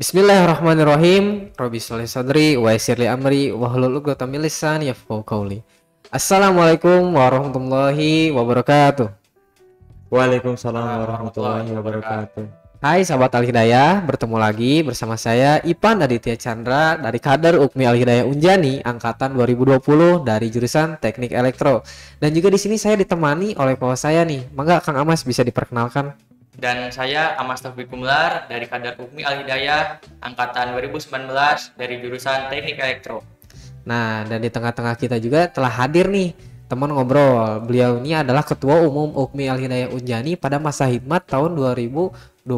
Bismillahirrahmanirrahim. Rabbi sholih sadri wa yassir li amri wahlul 'uqdatam min lisani yafqahu qawli. Assalamualaikum warahmatullahi wabarakatuh. Waalaikumsalam warahmatullahi wabarakatuh. Hai sahabat Al Hidayah, bertemu lagi bersama saya Ipan Aditya Chandra dari Kader Ukmi Al Hidayah Unjani angkatan 2020 dari jurusan Teknik Elektro. Dan juga di sini saya ditemani oleh kawan saya nih. Mangga Kang Amas bisa diperkenalkan. Dan saya Amas Taufik Gumlar dari Kadar Ukmi Al Hidayah angkatan 2019 dari jurusan Teknik Elektro. Nah, dan di tengah-tengah kita juga telah hadir nih teman ngobrol. Beliau ini adalah Ketua Umum Ukmi Al Hidayah Unjani pada masa hikmat tahun 2022.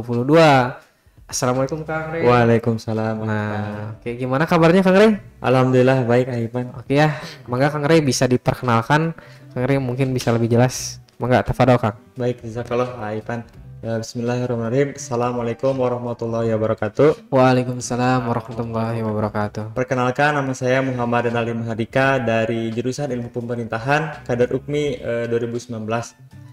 Assalamualaikum Kang Rey. Waalaikumsalam. Nah, oke, gimana kabarnya Kang Rey? Alhamdulillah baik Aipan. Oke ya, mangga Kang Rey bisa diperkenalkan. Kang Rey mungkin bisa lebih jelas. Mangga tafadhol Kang. Baik, jazakallah Aipan. Bismillahirrahmanirrahim. Assalamualaikum warahmatullahi wabarakatuh. Waalaikumsalam warahmatullahi wabarakatuh. Perkenalkan, nama saya Muhammad Denali Mahardika dari jurusan Ilmu Pemerintahan Kadar Ukmi 2019.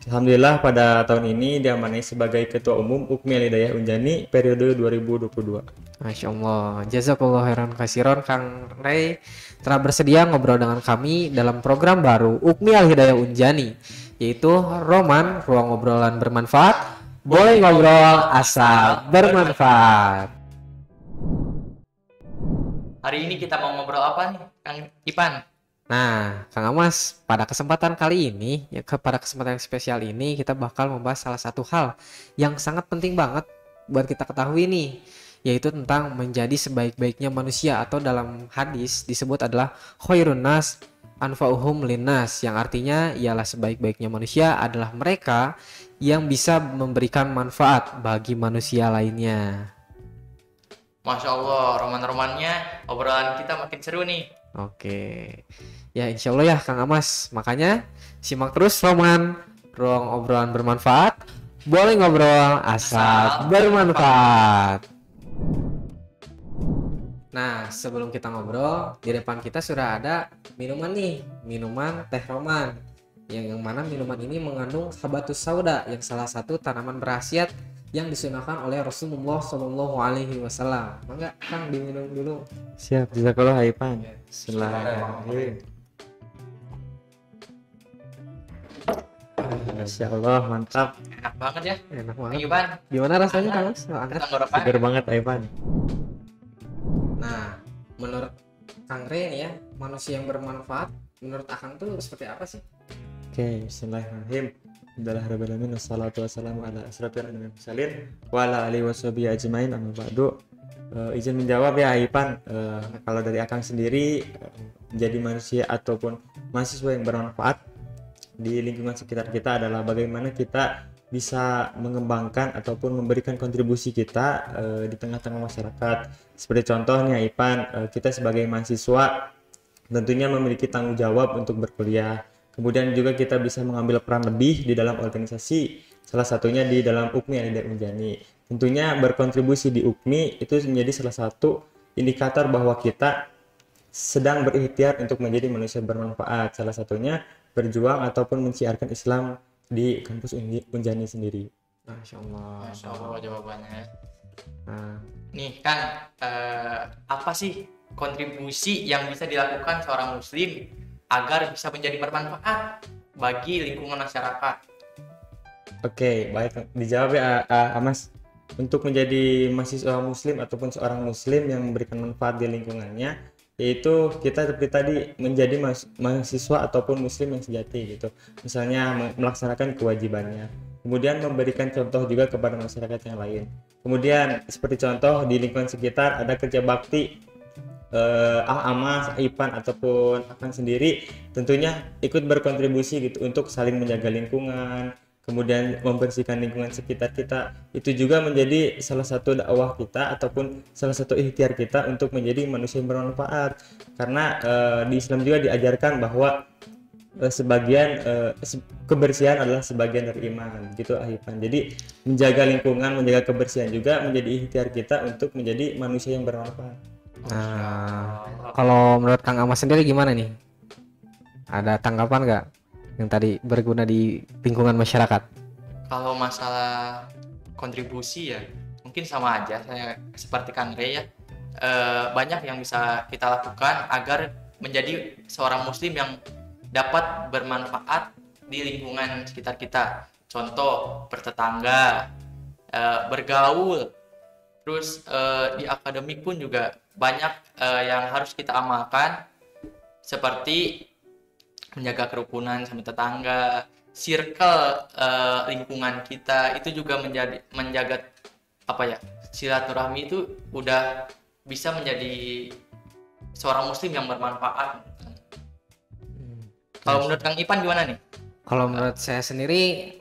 Alhamdulillah pada tahun ini diamanai sebagai Ketua Umum Ukmi Al Hidayah Unjani periode 2022. Masya Allah, jazakallah khairan kasiron Kang Rey telah bersedia ngobrol dengan kami dalam program baru Ukmi Al Hidayah Unjani, yaitu Roman, ruang obrolan bermanfaat. Boleh ngobrol asal bermanfaat. Hari ini kita mau ngobrol apa nih, Kang Ipan? Nah, Kang Amas, pada kesempatan kali ini, pada kesempatan yang spesial ini, kita bakal membahas salah satu hal yang sangat penting banget buat kita ketahui nih, yaitu tentang menjadi sebaik-baiknya manusia, atau dalam hadis disebut adalah khairun nas anfa'uhum linnas, yang artinya ialah sebaik-baiknya manusia adalah mereka yang bisa memberikan manfaat bagi manusia lainnya. Masya Allah, roman-romannya obrolan kita makin seru nih. Oke, ya insya Allah ya Kang Amas. Makanya simak terus Roman, ruang obrolan bermanfaat. Boleh ngobrol asal bermanfaat. Nah, sebelum kita ngobrol, di depan kita sudah ada minuman nih, minuman teh Roman. Yang mana minuman ini mengandung habatus sauda, yang salah satu tanaman berkhasiat yang disunahkan oleh Rasulullah Shallallahu Alaihi Wasallam. Mangga Kang diminum dulu. Siap, jazakallah Aipan. Bismillahirrahmanirrahim. Masya Allah, mantap. Enak banget ya, Enak Kang banget. Ipan. Gimana rasanya Kang Mas? Angkat. Kita ngoropan. Seger banget Aipan. Nah, menurut Kang Rey nih ya, manusia yang bermanfaat menurut Akang tuh seperti apa sih? Oke, bismillahirrahmanirrahim. Alhamdulillah alamin wassalatu wassalamu ala asrofil anbiya'i wal mursalin wa ala alihi washabihi ajmain amma ba'du. Izin menjawab ya Aipan. Kalau dari Akang sendiri, menjadi manusia ataupun mahasiswa yang bermanfaat di lingkungan sekitar kita adalah bagaimana kita bisa mengembangkan ataupun memberikan kontribusi kita di tengah-tengah masyarakat. Seperti contohnya Aipan, kita sebagai mahasiswa tentunya memiliki tanggung jawab untuk berkuliah. Kemudian juga kita bisa mengambil peran lebih di dalam organisasi, salah satunya di dalam Ukmi Al Hidayah Unjani. Tentunya berkontribusi di Ukmi itu menjadi salah satu indikator bahwa kita sedang berikhtiar untuk menjadi manusia bermanfaat. Salah satunya berjuang ataupun menciarkan Islam di kampus Unjani sendiri. Masya Allah. Masya Allah jawabannya. Nah, Nih kan, apa sih kontribusi yang bisa dilakukan seorang muslim agar bisa menjadi bermanfaat bagi lingkungan masyarakat? Oke, baik, dijawab ya Mas. Untuk menjadi mahasiswa muslim ataupun seorang muslim yang memberikan manfaat di lingkungannya, yaitu kita seperti tadi menjadi mahasiswa ataupun muslim yang sejati gitu. Misalnya melaksanakan kewajibannya, kemudian memberikan contoh juga kepada masyarakat yang lain. Kemudian seperti contoh di lingkungan sekitar ada kerja bakti, Amas, Ipan ataupun Akang sendiri tentunya ikut berkontribusi gitu untuk saling menjaga lingkungan, kemudian membersihkan lingkungan sekitar kita. Itu juga menjadi salah satu dakwah kita ataupun salah satu ikhtiar kita untuk menjadi manusia yang bermanfaat. Karena di Islam juga diajarkan bahwa kebersihan adalah sebagian dari iman gitu Ipan. Jadi menjaga lingkungan, menjaga kebersihan juga menjadi ikhtiar kita untuk menjadi manusia yang bermanfaat. nah, kalau menurut Kang Amas sendiri gimana nih? Ada tanggapan nggak yang tadi berguna di lingkungan masyarakat? Kalau masalah kontribusi ya, mungkin sama aja saya seperti Kang Rey ya. Banyak yang bisa kita lakukan agar menjadi seorang muslim yang dapat bermanfaat di lingkungan sekitar kita. Contoh bertetangga, bergaul, terus di akademik pun juga banyak yang harus kita amalkan, seperti menjaga kerukunan sama tetangga, circle lingkungan kita itu juga menjaga apa ya, silaturahmi itu udah bisa menjadi seorang muslim yang bermanfaat. Kalau menurut Kang Ipan gimana nih? Kalau menurut saya sendiri,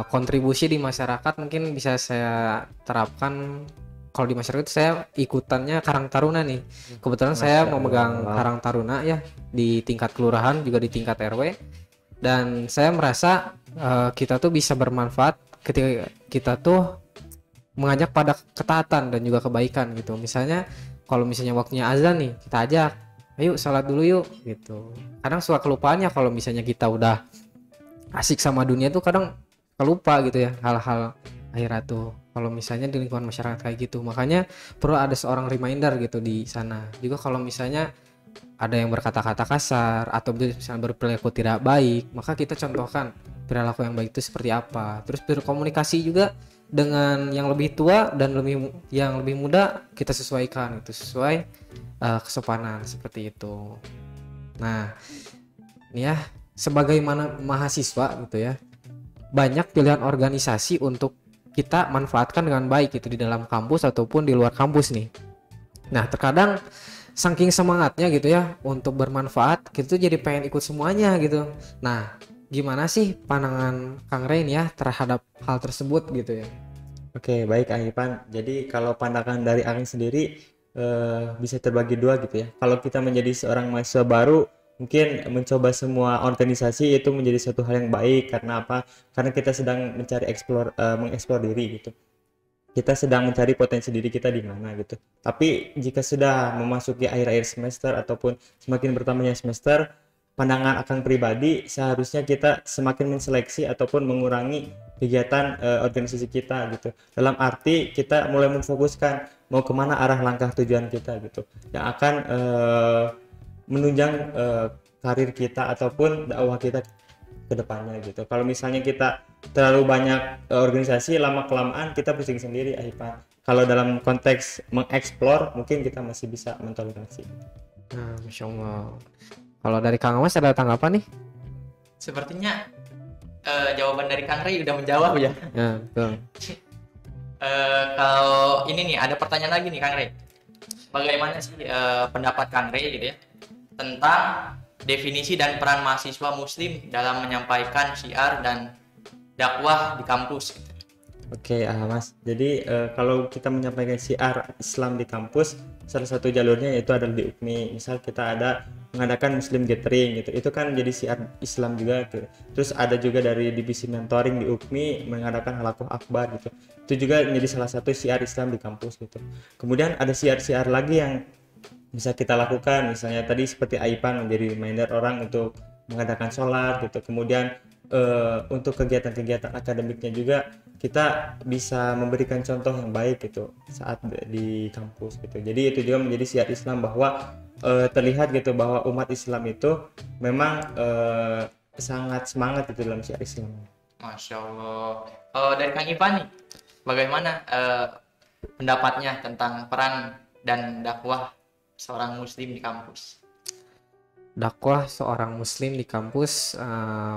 kontribusi di masyarakat mungkin bisa saya terapkan. Kalau di masyarakat itu saya ikutannya Karang Taruna nih. Kebetulan saya memegang Karang Taruna ya di tingkat kelurahan juga di tingkat RW. Dan saya merasa kita tuh bisa bermanfaat ketika kita tuh mengajak pada ketaatan dan juga kebaikan gitu. Misalnya kalau misalnya waktunya azan nih, kita ajak, ayo salat dulu yuk gitu. Kadang suka kelupaannya kalau misalnya kita udah asik sama dunia tuh kadang kelupa gitu ya hal-hal akhirat tuh. Kalau misalnya di lingkungan masyarakat kayak gitu, makanya perlu ada seorang reminder gitu di sana. Juga kalau misalnya ada yang berkata-kata kasar atau misalnya berperilaku tidak baik, maka kita contohkan perilaku yang baik itu seperti apa. Terus berkomunikasi juga dengan yang lebih tua dan yang lebih muda, kita sesuaikan itu sesuai kesopanan seperti itu. Nah, ini ya sebagaimana mahasiswa gitu ya, banyak pilihan organisasi untuk kita manfaatkan dengan baik itu di dalam kampus ataupun di luar kampus nih. Nah, terkadang saking semangatnya gitu ya untuk bermanfaat, kita tuh jadi pengen ikut semuanya gitu. Nah, gimana sih pandangan Kang Rein ya terhadap hal tersebut gitu ya? Oke, baik Ipan. Jadi kalau pandangan dari Akang sendiri bisa terbagi dua gitu ya. Kalau kita menjadi seorang mahasiswa baru, mungkin mencoba semua organisasi itu menjadi satu hal yang baik. Karena apa? Karena kita sedang mencari mengeksplor diri gitu. Kita sedang mencari potensi diri kita di mana gitu. Tapi jika sudah memasuki akhir-akhir semester ataupun semakin bertambahnya semester, pandangan akan pribadi seharusnya kita semakin menseleksi ataupun mengurangi kegiatan organisasi kita gitu. Dalam arti kita mulai memfokuskan mau kemana arah langkah tujuan kita gitu, yang akan menunjang karir kita ataupun dakwah kita ke depannya gitu. Kalau misalnya kita terlalu banyak organisasi, lama-kelamaan kita pusing sendiri Ipan. Kalau dalam konteks mengeksplor, mungkin kita masih bisa mentoleransi. Nah, Masya Allah. Kalau dari Kang Mas ada tanggapan nih? Sepertinya jawaban dari Kang Rey udah menjawab ya. Ya, betul. Kalau ini nih ada pertanyaan lagi nih Kang Rey. Bagaimana sih pendapat Kang Rey gitu ya tentang definisi dan peran mahasiswa muslim dalam menyampaikan syiar dan dakwah di kampus? Oke, Mas. Jadi kalau kita menyampaikan syiar Islam di kampus, salah satu jalurnya yaitu adalah di UKMI. Misal kita ada mengadakan Muslim Gathering gitu, itu kan jadi syiar Islam juga gitu. Terus ada juga dari divisi mentoring di UKMI mengadakan halaqah akbar gitu. Itu juga menjadi salah satu syiar Islam di kampus gitu. Kemudian ada syiar-syiar lagi yang bisa kita lakukan, misalnya tadi seperti Aipan menjadi reminder orang untuk mengadakan sholat gitu. Kemudian untuk kegiatan-kegiatan akademiknya juga kita bisa memberikan contoh yang baik gitu saat di kampus gitu. Jadi itu juga menjadi syiar Islam bahwa terlihat gitu bahwa umat Islam itu memang sangat semangat itu dalam syiar Islam. Masya Allah. Dari Kang Ipan nih, bagaimana pendapatnya tentang peran dan dakwah seorang muslim di kampus? Dakwah seorang muslim di kampus,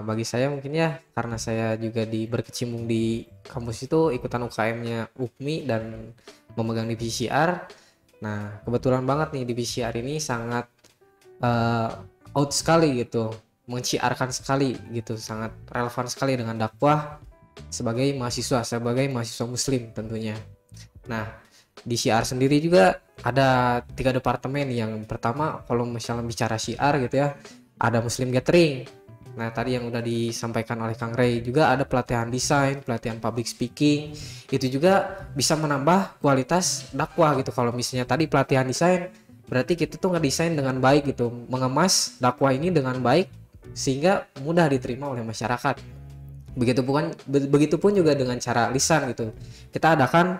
bagi saya mungkin ya karena saya juga berkecimpung di kampus itu, ikutan UKM-nya UKMI dan memegang divisi syiar. Nah, kebetulan banget nih divisi syiar ini sangat out sekali gitu, menciarkan sekali gitu, sangat relevan sekali dengan dakwah sebagai mahasiswa muslim tentunya. Nah, di syiar sendiri juga ada 3 departemen. Yang pertama kalau misalnya bicara syiar gitu ya, ada Muslim Gathering. Nah, tadi yang udah disampaikan oleh Kang Rey juga ada pelatihan desain, pelatihan public speaking. Itu juga bisa menambah kualitas dakwah gitu. Kalau misalnya tadi pelatihan desain, berarti kita tuh ngedesain dengan baik gitu, mengemas dakwah ini dengan baik sehingga mudah diterima oleh masyarakat. Begitupun juga dengan cara lisan gitu. Kita adakan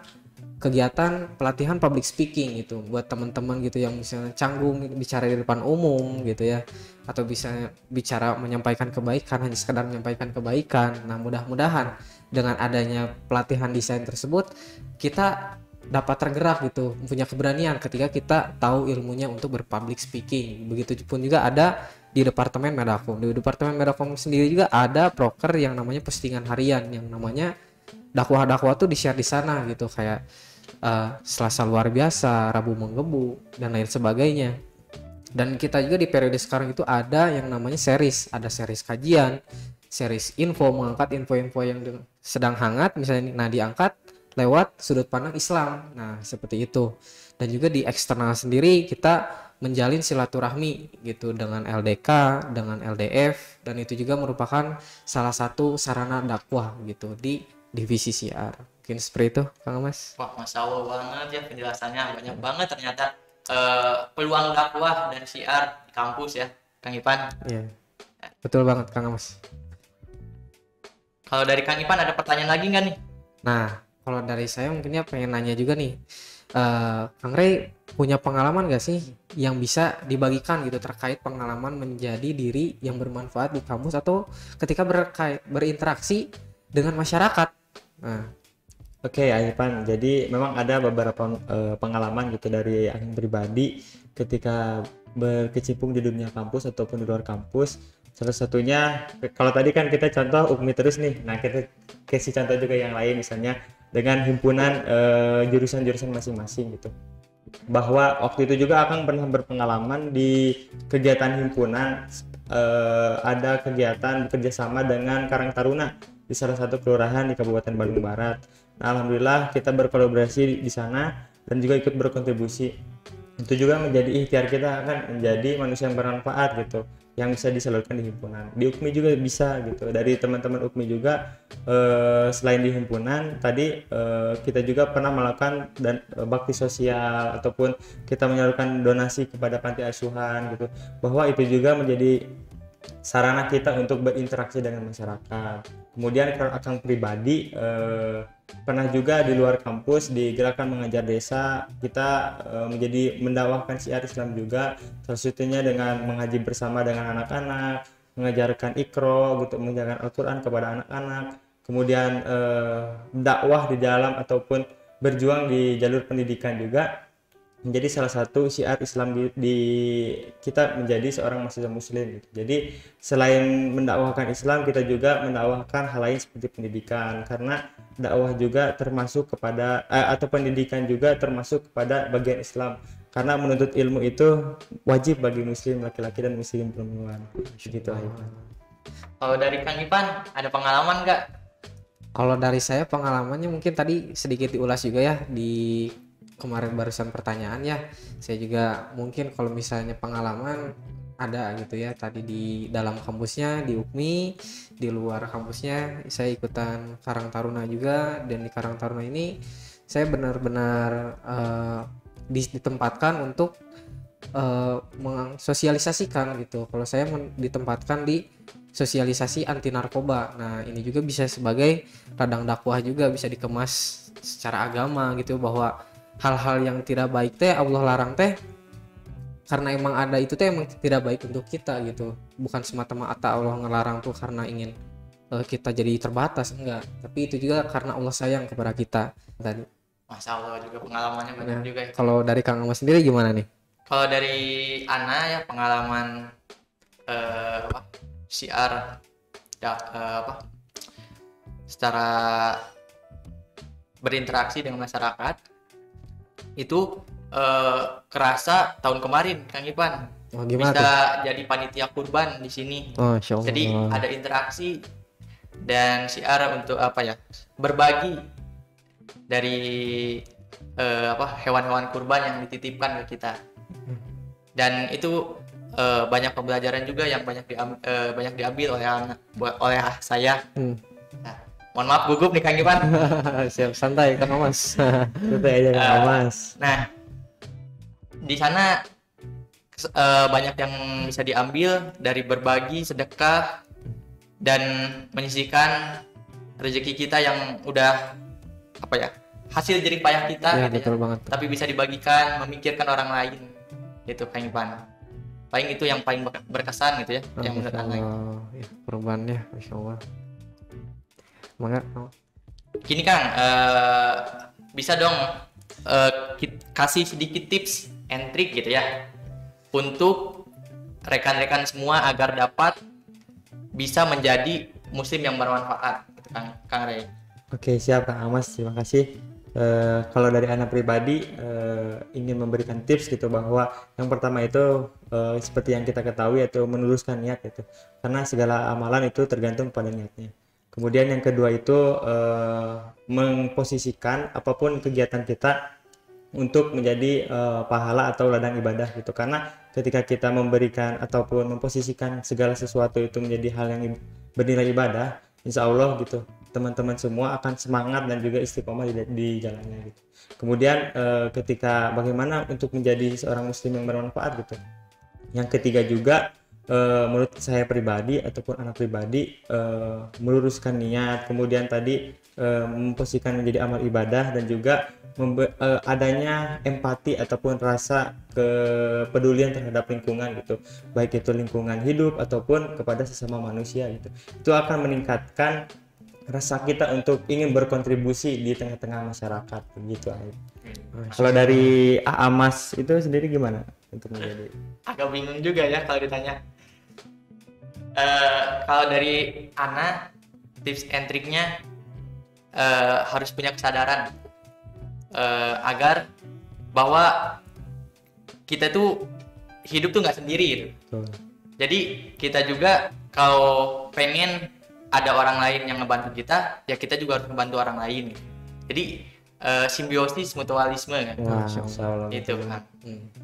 kegiatan pelatihan public speaking gitu buat teman-teman gitu yang misalnya canggung bicara di depan umum gitu ya, atau bisa bicara menyampaikan kebaikan, hanya sekedar menyampaikan kebaikan. Nah, mudah-mudahan dengan adanya pelatihan desain tersebut kita dapat tergerak gitu, punya keberanian ketika kita tahu ilmunya untuk berpublic speaking. Begitupun juga ada di Departemen Medakom. Di Departemen Medakom sendiri juga ada proker yang namanya postingan harian, yang namanya dakwah-dakwah tuh di-share di sana gitu, kayak Selasa luar biasa, Rabu menggebu, dan lain sebagainya. Dan kita juga di periode sekarang itu ada yang namanya series, ada series kajian, series info, mengangkat info-info yang sedang hangat misalnya, nah diangkat lewat sudut pandang Islam. Nah, seperti itu. Dan juga di eksternal sendiri kita menjalin silaturahmi gitu dengan LDK, dengan LDF, dan itu juga merupakan salah satu sarana dakwah gitu di divisi siar. Mungkin seperti itu, Kang Mas. Wah, Masya Allah banget ya penjelasannya, banyak banget ternyata peluang dakwah dan syiar di kampus ya, Kang Ipan. Iya, betul banget, Kang Mas. Kalau dari Kang Ipan ada pertanyaan lagi nggak nih? Nah, kalau dari saya mungkinnya pengen nanya juga nih, Kang Rey punya pengalaman gak sih yang bisa dibagikan gitu terkait pengalaman menjadi diri yang bermanfaat di kampus atau ketika berinteraksi dengan masyarakat? Nah, Oke, Aipan. Jadi memang ada beberapa pengalaman gitu dari Aing pribadi ketika berkecimpung di dunia kampus ataupun di luar kampus. Salah satunya, kalau tadi kan kita contoh UKMI terus nih. Nah, kita kasih contoh juga yang lain, misalnya dengan himpunan jurusan-jurusan masing-masing gitu. Bahwa waktu itu juga Akang pernah berpengalaman di kegiatan himpunan, ada kegiatan bekerjasama dengan Karang Taruna di salah satu kelurahan di Kabupaten Bandung Barat. Nah, alhamdulillah kita berkolaborasi di sana dan juga ikut berkontribusi. Itu juga menjadi ikhtiar kita akan menjadi manusia yang bermanfaat gitu, yang bisa disalurkan di himpunan. Di UKMI juga bisa gitu. Dari teman-teman UKMI juga selain di himpunan tadi kita juga pernah melakukan dan bakti sosial ataupun kita menyalurkan donasi kepada panti asuhan gitu. Bahwa itu juga menjadi sarana kita untuk berinteraksi dengan masyarakat. Kemudian kalau Akang pribadi pernah juga di luar kampus di gerakan mengajar desa kita menjadi mendakwahkan syiar Islam juga, salah satunya dengan mengaji bersama dengan anak-anak, mengajarkan Iqra gitu, mengajarkan Al-Quran kepada anak-anak, kemudian dakwah di dalam ataupun berjuang di jalur pendidikan juga menjadi salah satu syiar Islam di kita menjadi seorang mahasiswa muslim gitu. Jadi selain mendakwahkan Islam, kita juga mendakwahkan hal lain seperti pendidikan, karena dakwah juga termasuk kepada atau pendidikan juga termasuk kepada bagian Islam, karena menuntut ilmu itu wajib bagi muslim laki-laki dan muslim perempuan gitu. Kalau dari Kang Ipan ada pengalaman nggak? kalau dari saya pengalamannya mungkin tadi sedikit diulas juga ya di kemarin barusan pertanyaan ya. Saya juga mungkin kalau misalnya pengalaman ada gitu ya, tadi di dalam kampusnya di UKMI, di luar kampusnya saya ikutan Karang Taruna juga, dan di Karang Taruna ini saya benar-benar ditempatkan untuk mensosialisasikan gitu. Kalau saya ditempatkan di sosialisasi anti narkoba. Nah, ini juga bisa sebagai ladang dakwah juga, bisa dikemas secara agama gitu, bahwa hal-hal yang tidak baik teh Allah larang teh karena emang ada itu teh emang tidak baik untuk kita gitu, bukan semata-mata Allah ngelarang tuh karena ingin kita jadi terbatas, enggak, tapi itu juga karena Allah sayang kepada kita tadi. Masya Allah, juga pengalamannya banyak juga ya. Kalau dari Kang Ahmad sendiri gimana nih? Kalau dari Ana ya pengalaman syiar ya, secara berinteraksi dengan masyarakat itu kerasa tahun kemarin Kang Ipan. Gimana bisa tuh? jadi panitia kurban di sini. Masya Allah. Jadi ada interaksi dan syiar untuk berbagi dari hewan-hewan kurban yang dititipkan ke kita. Dan itu banyak pembelajaran juga yang banyak diambil oleh saya. Nah, mohon maaf gugup nih Kang Ipan. Siap, santai Kang Mas. Santai aja Kang Mas. Nah, di sana banyak yang bisa diambil dari berbagi, sedekah, dan menyisihkan rezeki kita yang udah hasil jerih payah kita Ya, gitu betul ya, banget. tapi bisa dibagikan, memikirkan orang lain gitu Kang Ipan. Paling itu yang paling berkesan gitu ya, yang menurut Masya Anda. Allah. Ya, perubahannya Masya Allah. Maka Gini Kang, bisa dong kasih sedikit tips and trick gitu ya untuk rekan-rekan semua agar dapat bisa menjadi muslim yang bermanfaat gitu, Kang Rey. Oke, siap Kang Amas, terima kasih. Kalau dari anak pribadi ingin memberikan tips gitu, bahwa yang pertama itu seperti yang kita ketahui yaitu meluruskan niat itu, karena segala amalan itu tergantung pada niatnya. Kemudian yang kedua itu memposisikan apapun kegiatan kita untuk menjadi pahala atau ladang ibadah gitu, karena ketika kita memberikan ataupun memposisikan segala sesuatu itu menjadi hal yang bernilai ibadah, insya Allah gitu teman-teman semua akan semangat dan juga istiqomah di jalannya gitu. Kemudian ketika bagaimana untuk menjadi seorang muslim yang bermanfaat gitu, yang ketiga juga menurut saya pribadi ataupun anak pribadi, meluruskan niat, kemudian tadi memposisikan menjadi amal ibadah, dan juga adanya empati ataupun rasa kepedulian terhadap lingkungan gitu, baik itu lingkungan hidup ataupun kepada sesama manusia gitu. Itu akan meningkatkan rasa kita untuk ingin berkontribusi di tengah-tengah masyarakat begitu. Kalau dari Amas itu sendiri gimana untuk menjadi? Agak bingung juga ya kalau ditanya. Kalau dari Ana, tips and triknya harus punya kesadaran agar bahwa kita tuh hidup tuh nggak sendiri gitu. Betul. Jadi kita juga kalau pengen ada orang lain yang ngebantu kita, ya kita juga harus ngebantu orang lain. Jadi simbiosis mutualisme kan. Wah, Masya Allah. Itu kan.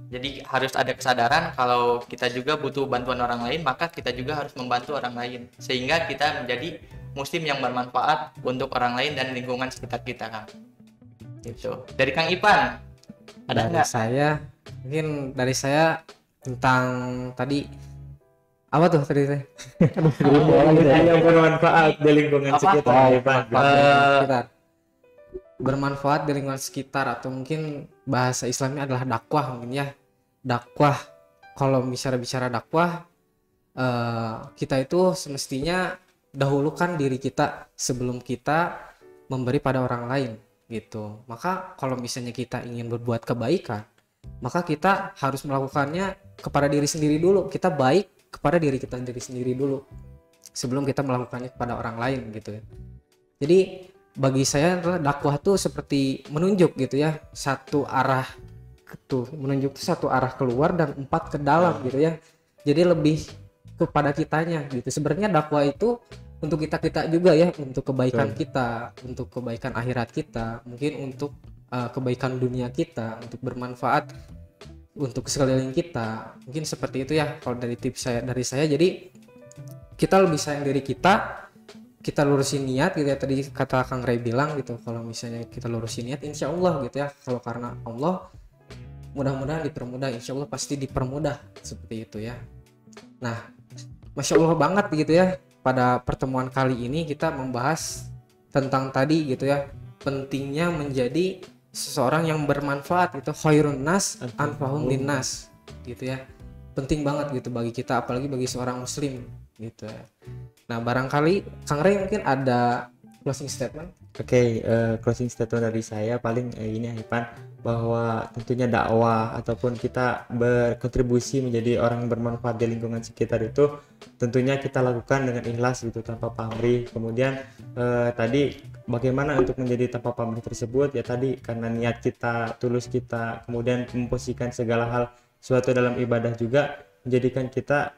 Jadi harus ada kesadaran kalau kita juga butuh bantuan orang lain, maka kita juga harus membantu orang lain sehingga kita menjadi muslim yang bermanfaat untuk orang lain dan lingkungan sekitar kita kan. Itu. Dari Kang Ipan ada dari nggak? saya, mungkin dari saya tentang tadi apa tuh tadi teh? Yang bermanfaat di lingkungan Apa? sekitar. Sekitar. Bermanfaat di lingkungan sekitar, atau mungkin bahasa Islamnya adalah dakwah mungkin ya. Dakwah. Kalau bicara dakwah, kita itu semestinya dahulukan diri kita sebelum kita memberi pada orang lain gitu. Maka kalau misalnya kita ingin berbuat kebaikan, maka kita harus melakukannya kepada diri sendiri dulu. Kita baik kepada diri sendiri dulu sebelum kita melakukannya kepada orang lain gitu ya. Jadi bagi saya adalah dakwah tuh seperti menunjuk gitu ya, satu arah menunjuk tuh satu arah keluar dan 4 ke dalam gitu ya. Jadi lebih kepada kitanya gitu. Sebenarnya dakwah itu untuk kita juga ya, untuk kebaikan kita, untuk kebaikan akhirat kita, mungkin untuk kebaikan dunia kita, untuk bermanfaat untuk sekeliling kita, mungkin seperti itu ya kalau dari tips dari saya. Jadi kita lebih sayang diri kita lurusin niat gitu ya, tadi kata Kang Ray bilang gitu, kalau misalnya kita lurusin niat insya Allah gitu ya, kalau karena Allah mudah-mudahan dipermudah, insya Allah pasti dipermudah, seperti itu ya. Nah, Masya Allah banget gitu ya, pada pertemuan kali ini kita membahas tentang tadi gitu ya, pentingnya menjadi seseorang yang bermanfaat itu, khairun nas anfahum linnas gitu ya. Penting banget gitu bagi kita, apalagi bagi seorang muslim gitu ya. Nah, barangkali Kang Ray mungkin ada closing statement. Oke, closing statement dari saya paling ini Ipan, bahwa tentunya dakwah ataupun kita berkontribusi menjadi orang yang bermanfaat di lingkungan sekitar itu tentunya kita lakukan dengan ikhlas gitu, tanpa pamrih. Kemudian tadi bagaimana untuk menjadi tanpa pamrih tersebut ya, tadi karena niat kita, tulus kita, kemudian memposisikan segala hal suatu dalam ibadah juga menjadikan kita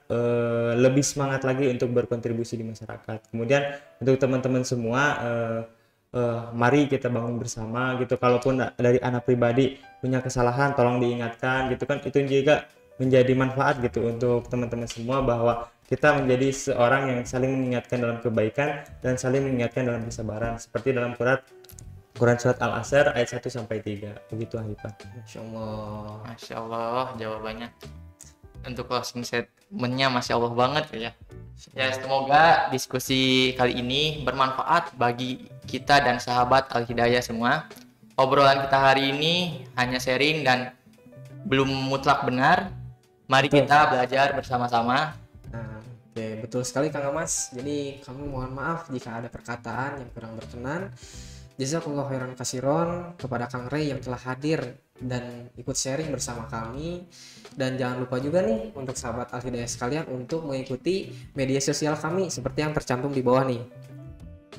lebih semangat lagi untuk berkontribusi di masyarakat. Kemudian untuk teman-teman semua, mari kita bangun bersama gitu. Kalaupun dari anak pribadi punya kesalahan, tolong diingatkan gitu kan. Itu juga menjadi manfaat gitu untuk teman-teman semua, bahwa kita menjadi seorang yang saling mengingatkan dalam kebaikan dan saling mengingatkan dalam kesabaran, seperti dalam Quran surat Al-Asr ayat 1 sampai 3. Begitu Pak. Masya Allah jawabannya. Untuk closing statement-nya Masya Allah banget ya. Ya, semoga diskusi kali ini bermanfaat bagi kita dan sahabat Al-Hidayah semua. obrolan kita hari ini hanya sharing dan belum mutlak benar. Mari Betul. kita belajar bersama-sama. Nah, oke, betul sekali Kang Amas. Jadi kami mohon maaf jika ada perkataan yang kurang berkenan. Jazakallahu khairan kasiron kepada Kang Rey yang telah hadir dan ikut sharing bersama kami. Dan jangan lupa juga nih untuk sahabat Al Hidayah sekalian untuk mengikuti media sosial kami seperti yang tercantum di bawah nih.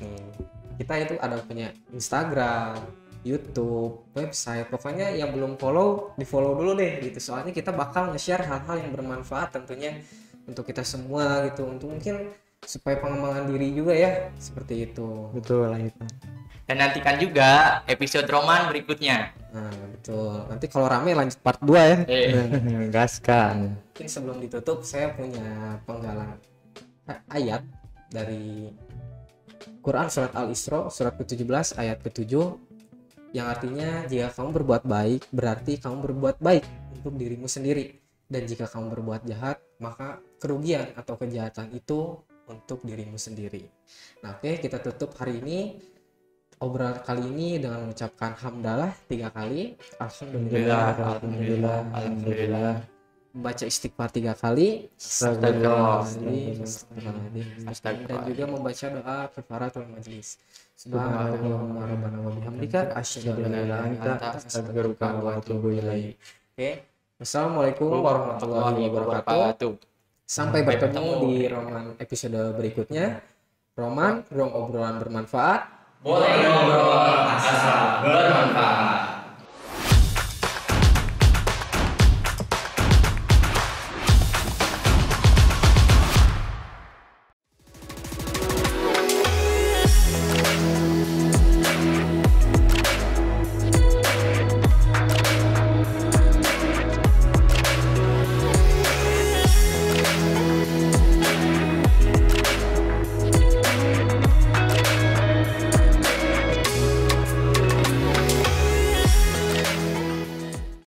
Nih, kita itu ada punya Instagram, YouTube, website. Pokoknya yang belum follow, di follow dulu deh gitu. Soalnya kita bakal nge-share hal-hal yang bermanfaat tentunya untuk kita semua gitu. Untuk mungkin supaya pengembangan diri juga ya, seperti itu. Betul lah itu. Dan nantikan juga episode Roman berikutnya. Nah, betul. Nanti kalau rame lanjut part 2 ya. Gaskan. Mungkin sebelum ditutup saya punya penggalan ayat dari Quran surat Al-Isra surat ke-17 ayat ke-7 yang artinya jika kamu berbuat baik berarti kamu berbuat baik untuk dirimu sendiri, dan jika kamu berbuat jahat maka kerugian atau kejahatan itu untuk dirimu sendiri. Nah, oke, kita tutup hari ini obrolan kali ini dengan mengucapkan hamdalah 3 kali, alhamdulillah, Alhamdulillah, alhamdulillah. membaca istighfar 3 kali, Astagfirullahaladzim. Astagfirullahaladzim, dan juga membaca doa kafaratul majlis. Subhanallahumma rabbana wa bihamdika asyhadu an la ilaha illa anta astaghfiruka wa atubu ilaik. Oke. Wassalamualaikum warahmatullahi wabarakatuh. Sampai bertemu di Roman episode berikutnya. Roman, ruang obrolan bermanfaat. Boleh ngobrol asal bermanfaat.